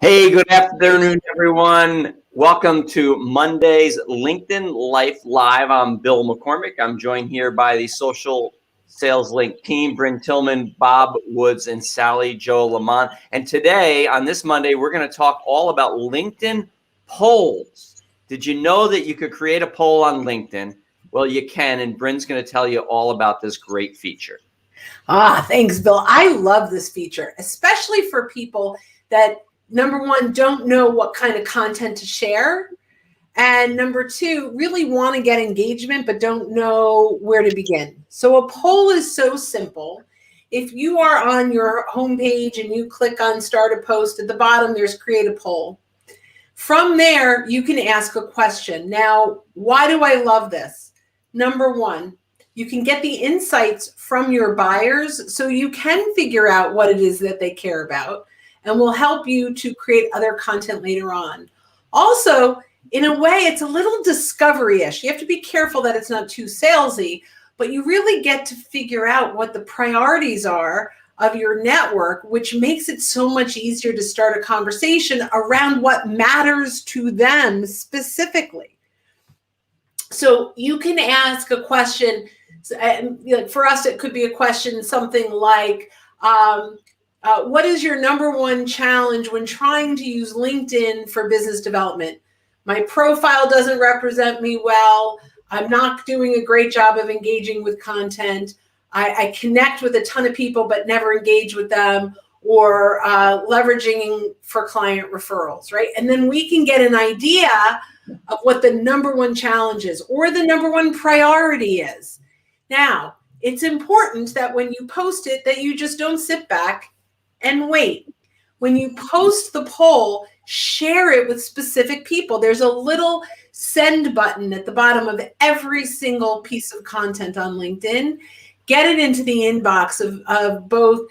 Hey, good afternoon, everyone. Welcome to Monday's LinkedIn Life Live. I'm Bill McCormick. I'm joined here by the Social Sales Link team, Bryn Tillman, Bob Woods, and Sally Jo Lamont. And today, on this Monday, we're going to talk all about LinkedIn polls. Did you know that you could create a poll on LinkedIn? Well, you can, and Bryn's going to tell you all about this great feature. Thanks, Bill. I love this feature, especially for people that, number one, don't know what kind of content to share. And number two, really want to get engagement, but don't know where to begin. So a poll is so simple. If you are on your homepage and you click on start a post, at the bottom, there's create a poll. From there, you can ask a question. Now, why do I love this? Number one, you can get the insights from your buyers so you can figure out what it is that they care about and will help you to create other content later on. Also, in a way, it's a little discovery-ish. You have to be careful that it's not too salesy, but you really get to figure out what the priorities are of your network, which makes it so much easier to start a conversation around what matters to them specifically. So you can ask a question. For us, it could be a question something like, what is your number one challenge when trying to use LinkedIn for business development? My profile doesn't represent me well. I'm not doing a great job of engaging with content. I connect with a ton of people but never engage with them, or leveraging for client referrals, right? And then we can get an idea of what the number one challenge is or the number one priority is. Now, it's important that when you post it, that you just don't sit back and wait. When you post the poll, share it with specific people. There's a little send button at the bottom of every single piece of content on LinkedIn. Get it into the inbox of both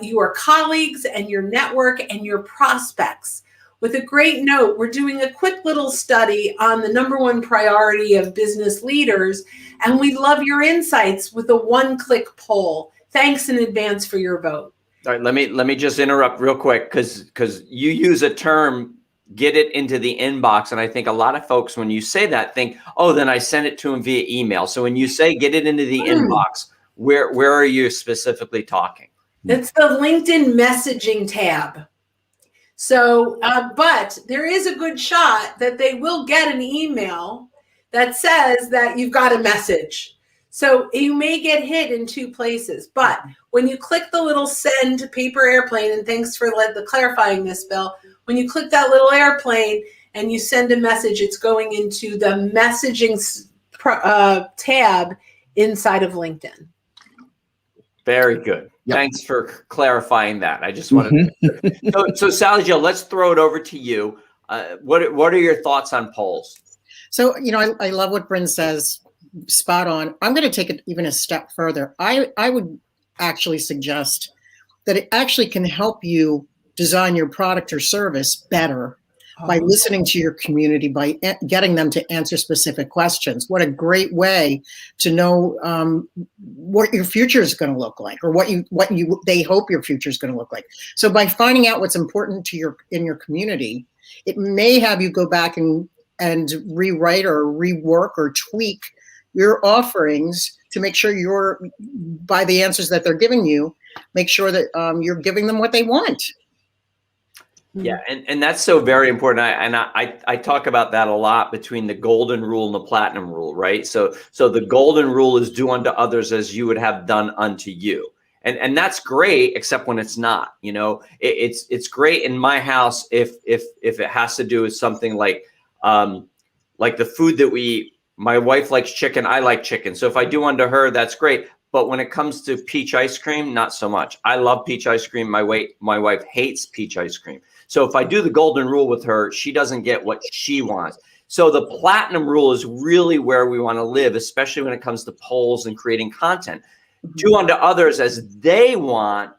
your colleagues and your network and your prospects. With a great note, we're doing a quick little study on the number one priority of business leaders, and we love your insights with a one-click poll. Thanks in advance for your vote. All right, let me just interrupt real quick because you use a term, get it into the inbox, and I think a lot of folks, when you say that, think, oh, then I send it to them via email. So when you say get it into the inbox, where are you specifically talking? It's the LinkedIn messaging tab. So, but there is a good shot that they will get an email that says that you've got a message. So you may get hit in two places, but when you click the little send paper airplane, and thanks for clarifying this, Bill, when you click that little airplane and you send a message, it's going into the messaging tab inside of LinkedIn. Very good. Yep. Thanks for clarifying that. I just wanted to. So Sally Jo, let's throw it over to you. What are your thoughts on polls? So, I love what Bryn says. Spot on. I'm going to take it even a step further. I would actually suggest that it actually can help you design your product or service better by listening to your community, by getting them to answer specific questions. What a great way to know what your future is going to look like, or what they hope your future is going to look like. So by finding out what's important to in your community, it may have you go back and rewrite or rework or tweak your offerings to make sure by the answers that they're giving you, make sure that you're giving them what they want. Yeah, and that's so very important. I talk about that a lot between the golden rule and the platinum rule, right? So the golden rule is do unto others as you would have done unto you. And that's great, except when it's not. It's great in my house if it has to do with something like the food that we eat. My wife likes chicken, I like chicken. So if I do unto her, that's great. But when it comes to peach ice cream, not so much. I love peach ice cream. My wife hates peach ice cream. So if I do the golden rule with her, she doesn't get what she wants. So the platinum rule is really where we want to live, especially when it comes to polls and creating content. Do unto others as they want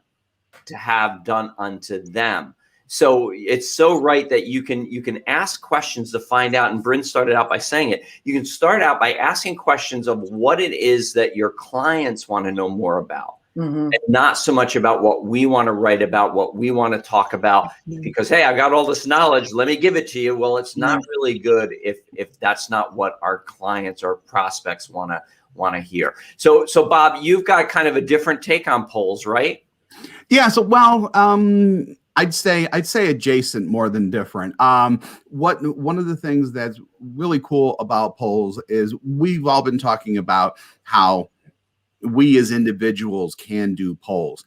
to have done unto them. So it's so right that you can ask questions to find out, and Bryn started out by saying it. You can start out by asking questions of what it is that your clients want to know more about. Mhm. and not so much about what we want to write about, what we want to talk about, because, hey, I got all this knowledge, let me give it to you. Well, it's not really good if that's not what our clients or prospects want to hear. So Bob, you've got kind of a different take on polls, right? Yeah. So, well, I'd say adjacent more than different. One of the things that's really cool about polls is we've all been talking about how we as individuals can do polls.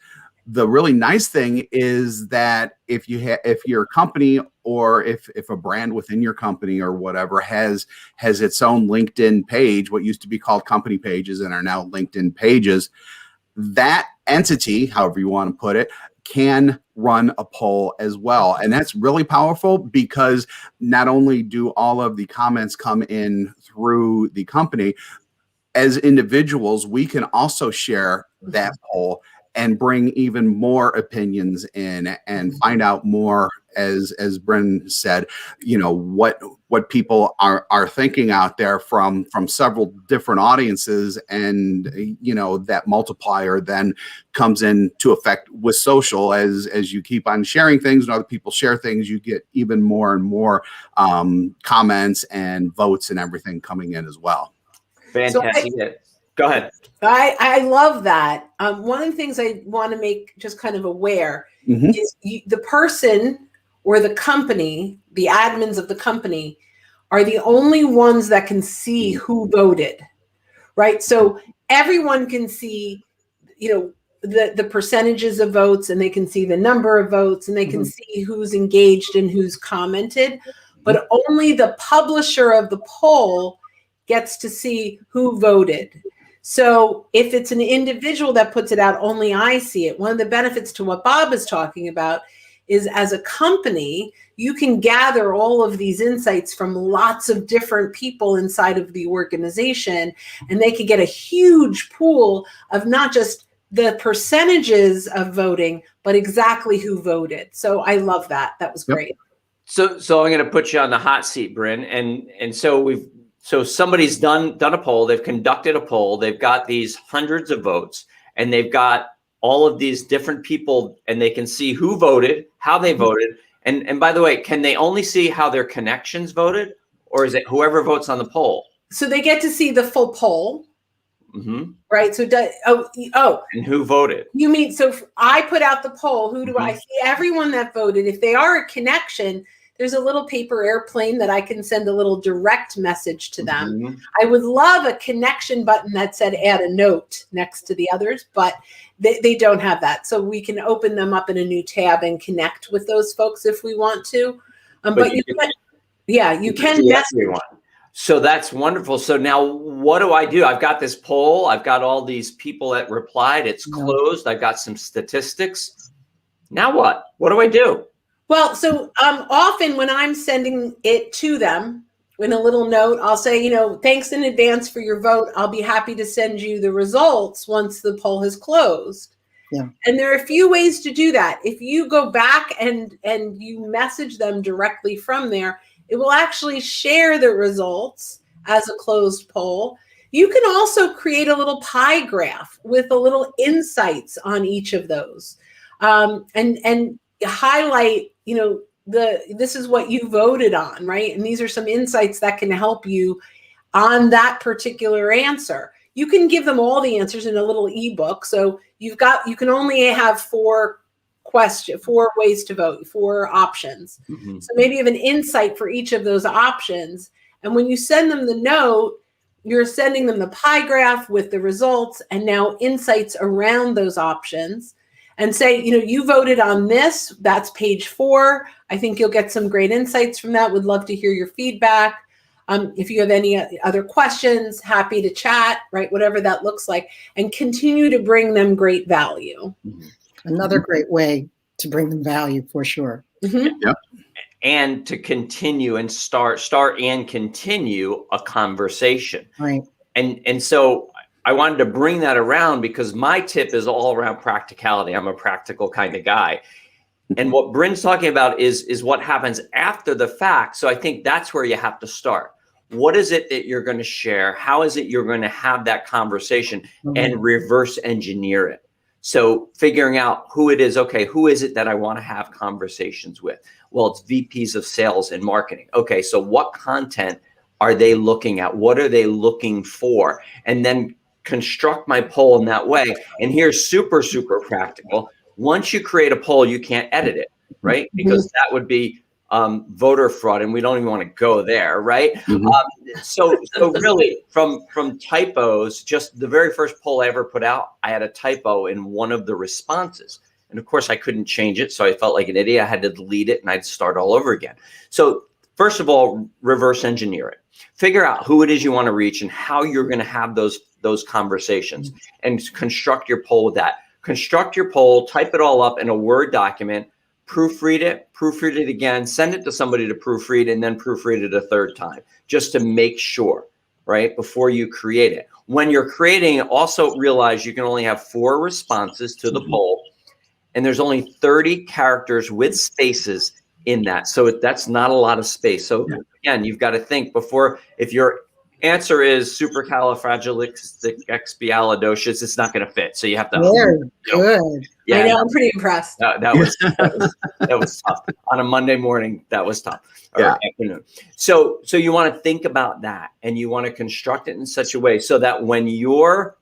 The really nice thing is that if your company, or if a brand within your company or whatever has its own LinkedIn page, what used to be called company pages and are now LinkedIn pages, that entity, however you want to put it, can run a poll as well. And that's really powerful, because not only do all of the comments come in through the company, as individuals, we can also share that poll and bring even more opinions in and find out more, as Bryn said, what people are thinking out there from several different audiences. And that multiplier then comes into effect with social. As you keep on sharing things and other people share things, you get even more and more comments and votes and everything coming in as well. Fantastic. Go ahead. I love that. One of the things I want to make just kind of aware is the person or the company, the admins of the company, are the only ones that can see who voted, right? So everyone can see, the percentages of votes, and they can see the number of votes, and they can see who's engaged and who's commented, but only the publisher of the poll gets to see who voted. So if it's an individual that puts it out, only I see it. One of the benefits to what Bob is talking about is, as a company, you can gather all of these insights from lots of different people inside of the organization, and they could get a huge pool of not just the percentages of voting, but exactly who voted. So I love that. That was great. So I'm going to put you on the hot seat, Bryn. And so somebody's done a poll, they've conducted a poll, they've got these hundreds of votes, and they've got all of these different people, and they can see who voted, how they voted. And by the way, can they only see how their connections voted, or is it whoever votes on the poll? So they get to see the full poll, right? So and who voted? You mean, so if I put out the poll, who do I see? Everyone that voted. If they are a connection, there's a little paper airplane that I can send a little direct message to them. I would love a connection button that said add a note next to the others, but they don't have that. So we can open them up in a new tab and connect with those folks if we want to. But you can message everyone. So that's wonderful. So now what do? I've got this poll. I've got all these people that replied. It's closed. I've got some statistics. Now what? What do I do? Well, so often when I'm sending it to them in a little note, I'll say, thanks in advance for your vote. I'll be happy to send you the results once the poll has closed. Yeah. And there are a few ways to do that. If you go back and you message them directly from there, it will actually share the results as a closed poll. You can also create a little pie graph with a little insights on each of those, and highlight, this is what you voted on, right? And these are some insights that can help you on that particular answer. You can give them all the answers in a little ebook. So you can only have 4 ways to vote, 4 options. So maybe you have an insight for each of those options. And when you send them the note, you're sending them the pie graph with the results and now insights around those options. And say, you voted on this, that's page 4. I think you'll get some great insights from that. Would love to hear your feedback. If you have any other questions, happy to chat, right? Whatever that looks like, and continue to bring them great value. Another great way to bring them value, for sure. Yep. And to continue and start and continue a conversation. Right. And so I wanted to bring that around because my tip is all around practicality. I'm a practical kind of guy. And what Bryn's talking about is what happens after the fact. So I think that's where you have to start. What is it that you're going to share? How is it you're going to have that conversation and reverse engineer it? So figuring out who it is, okay, who is it that I want to have conversations with? Well, it's VPs of sales and marketing. Okay, so what content are they looking at? What are they looking for? And then construct my poll in that way. And here's super, super practical. Once you create a poll, you can't edit it, right? Because that would be voter fraud, and we don't even want to go there, right? So really, from typos, just the very first poll I ever put out, I had a typo in one of the responses. And of course, I couldn't change it, so I felt like an idiot. I had to delete it, and I'd start all over again. So first of all, reverse engineer it. Figure out who it is you want to reach and how you're going to have those conversations, and construct your poll with that. Construct your poll, type it all up in a Word document, proofread it again, send it to somebody to proofread, and then proofread it a third time, just to make sure, right, before you create it. When you're creating it, also realize you can only have 4 responses to the poll, and there's only 30 characters with spaces in that. So that's not a lot of space. So again, you've got to think before, if your answer is supercalifragilisticexpialidocious, it's not going to fit. So you have to. Very good. Yeah, I know, I'm pretty impressed. that was tough on a Monday morning. That was tough. Or afternoon. So you want to think about that, and you want to construct it in such a way so that when you're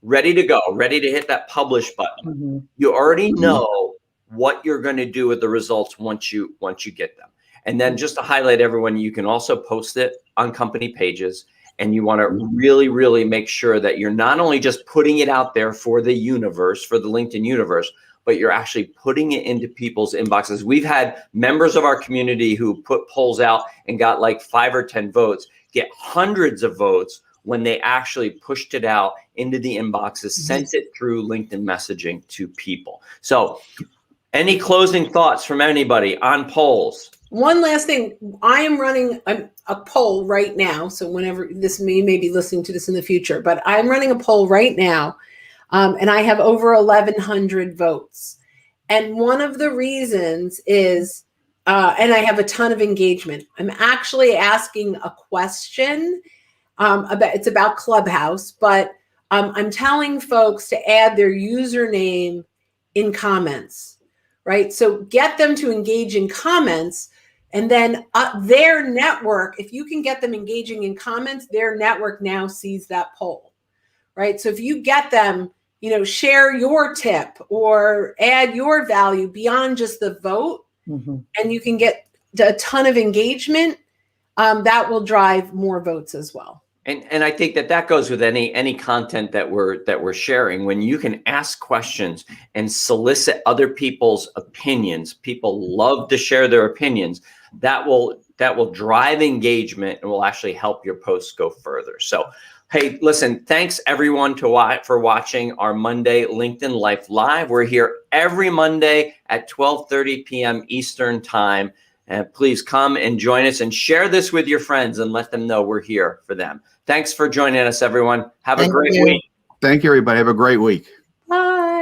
ready to go, ready to hit that publish button, you already know what you're going to do with the results once you get them. And then just to highlight everyone, you can also post it on company pages. And you want to really, really make sure that you're not only just putting it out there for the universe, for the LinkedIn universe, but you're actually putting it into people's inboxes. We've had members of our community who put polls out and got like 5 or 10 votes, get hundreds of votes when they actually pushed it out into the inboxes, sent it through LinkedIn messaging to people. So any closing thoughts from anybody on polls? One last thing, I am running a poll right now. So whenever you may be listening to this in the future, but I'm running a poll right now, and I have over 1,100 votes. And one of the reasons is, and I have a ton of engagement. I'm actually asking a question it's about Clubhouse, but I'm telling folks to add their username in comments, right? So get them to engage in comments. And then their network, if you can get them engaging in comments, their network now sees that poll, right? So if you get them, share your tip or add your value beyond just the vote, and you can get a ton of engagement, that will drive more votes as well. And I think that goes with any content that we're sharing. When you can ask questions and solicit other people's opinions, people love to share their opinions. That will drive engagement and will actually help your posts go further. So, hey, listen, thanks everyone for watching our Monday LinkedIn Life Live. We're here every Monday at 12:30 p.m. Eastern Time. And please come and join us and share this with your friends and let them know we're here for them. Thanks for joining us, everyone. Have a great week. Thank you, everybody. Have a great week.